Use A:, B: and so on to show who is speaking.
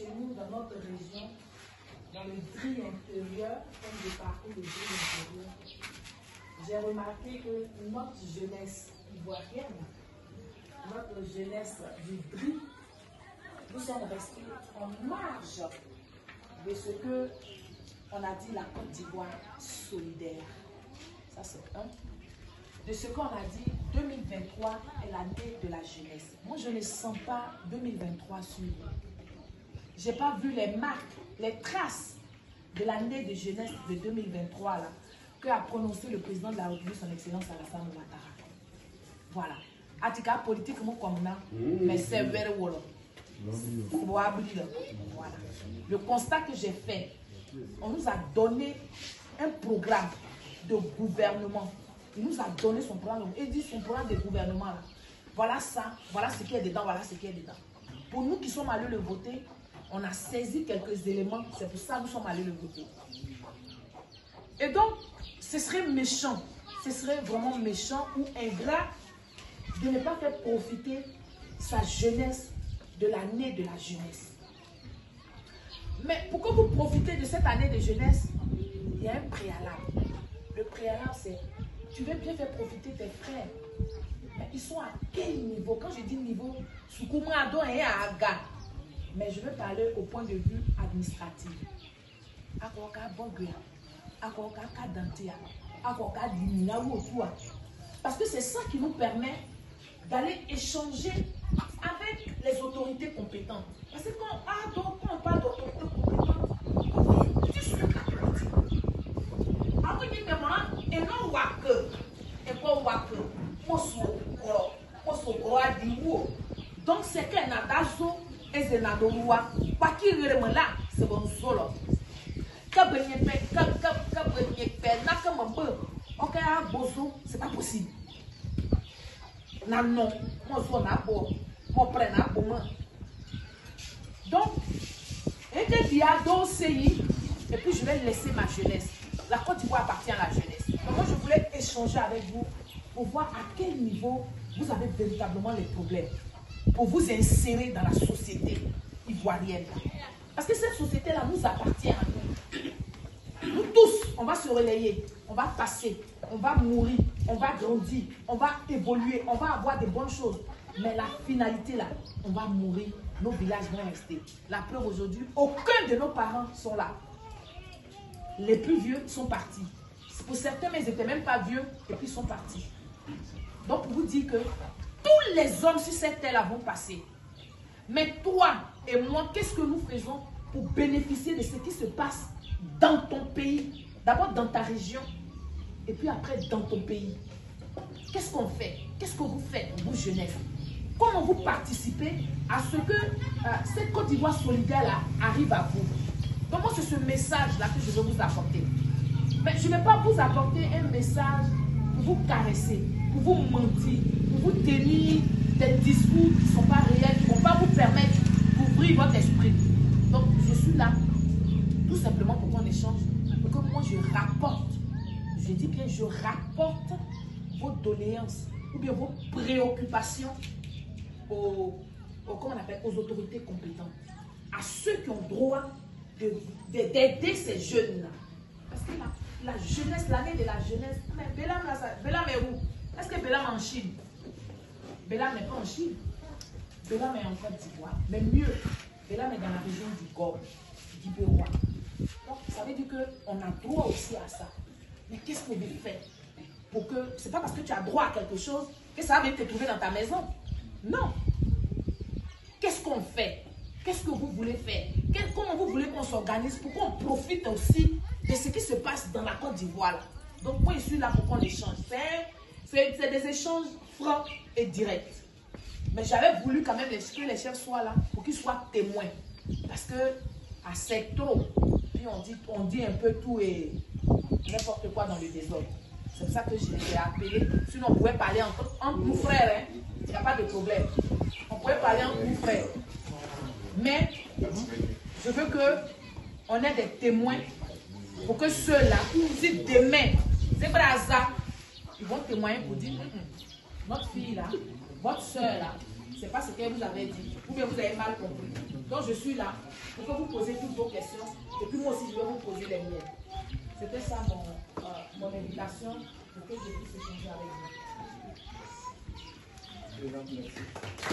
A: chez nous, dans notre région, dans le tri intérieur, comme je parcours le tri intérieur, j'ai remarqué que notre jeunesse ivoirienne, notre jeunesse du tri, nous sommes restés en marge de ce que on a dit la Côte d'Ivoire solidaire. Ça c'est un. De ce qu'on a dit, 2023 est l'année de la jeunesse. Moi, je ne sens pas 2023 sur moi. Je n'ai pas vu les marques, les traces de l'année de jeunesse de 2023 là, que a prononcé le président de la République, son Excellence Alassane Ouattara. Voilà. Atika politique, moi comme ça, mais c'est vrai. Voilà. Le constat que j'ai fait, on nous a donné un programme de gouvernement. Il nous a donné son programme. Il dit son programme de gouvernement là. Voilà ça, voilà ce qui est dedans, voilà ce qui est dedans. Pour nous qui sommes allés le voter, on a saisi quelques éléments. C'est pour ça que nous sommes allés le voter. Et donc, ce serait méchant. Ce serait vraiment méchant ou ingrat de ne pas faire profiter sa jeunesse de l'année de la jeunesse. Mais pourquoi vous profitez de cette année de jeunesse? Il y a un préalable. Le préalable, c'est tu veux bien faire profiter tes frères. Mais ils sont à quel niveau? Quand je dis niveau, mais je veux parler au point de vue administratif. Parce que c'est ça qui nous permet d'aller échanger avec les autorités compétentes. Parce que quand on parle d'autorités compétentes, tu suis la politique. Et non, donc c'est qu'un nadazo et c'est nadorua. Pas qui remet là, c'est bon solo. C'est pas possible. Non, moi donc, et puis je vais laisser ma jeunesse. La Côte d'Ivoire appartient à la jeunesse. Donc moi, je voulais échanger avec vous pour voir à quel niveau vous avez véritablement les problèmes. Pour vous insérer dans la société ivoirienne. Parce que cette société-là nous appartient à nous. Nous tous, on va se relayer, on va passer, on va mourir, on va grandir, on va évoluer, on va avoir des bonnes choses. Mais la finalité là, on va mourir, nos villages vont rester. La preuve aujourd'hui, aucun de nos parents sont là. Les plus vieux sont partis. Pour certains, mais ils n'étaient même pas vieux et puis ils sont partis. Donc pour vous dire que tous les hommes sur cette terre là vont passer. Mais toi et moi, qu'est-ce que nous faisons pour bénéficier de ce qui se passe dans ton pays? D'abord dans ta région et puis après dans ton pays. Qu'est-ce qu'on fait? Qu'est-ce que vous faites, vous jeunesse? Comment vous participez à ce que cette Côte d'Ivoire solidaire là arrive à vous? Donc moi, c'est ce message-là que je veux vous apporter. Mais je ne vais pas vous apporter un message pour vous caresser, pour vous mentir, pour vous tenir des discours qui ne sont pas réels, qui ne vont pas vous permettre d'ouvrir votre esprit. Donc je suis là, tout simplement pour qu'on échange, pour que moi je rapporte, je dis bien je rapporte vos doléances ou bien vos préoccupations comment on appelle, aux autorités compétentes, à ceux qui ont droit d'aider ces jeunes-là. Parce que la jeunesse, l'année de la jeunesse, mais Bélam est où? Est-ce que Bélam est en Chine? Bélam n'est pas en Chine. Bélam est en Côte d'Ivoire. Mais mieux, Bélam est dans la région du Gorge, du Bérois. Donc, ça veut dire qu'on a droit aussi à ça. Mais qu'est-ce que vous faites pour que... C'est pas parce que tu as droit à quelque chose que ça va venir te trouver dans ta maison. Non. Qu'est-ce qu'on fait? Qu'est-ce que vous voulez faire? Comment vous voulez qu'on s'organise pour qu'on profite aussi de ce qui se passe dans la Côte d'Ivoire? Donc moi, je suis là pour qu'on échange. C'est des échanges francs et directs. Mais j'avais voulu quand même que les chefs soient là pour qu'ils soient témoins. Parce que à c'est trop. Puis on dit un peu tout et n'importe quoi dans le désordre. C'est pour ça que j'ai appelé. Sinon, on pouvait parler entre nous frères. Hein. Il n'y a pas de problème. On pouvait parler entre nous frères. Mais je veux qu'on ait des témoins pour que ceux-là, si demain, c'est Braza, ils vont témoigner pour dire notre fille là, votre soeur là, c'est pas ce que vous avez dit, ou bien vous avez mal compris. Donc je suis là pour que vous posiez toutes vos questions et puis moi aussi je vais vous poser les miennes. C'était ça mon invitation pour que je puisse échanger avec vous.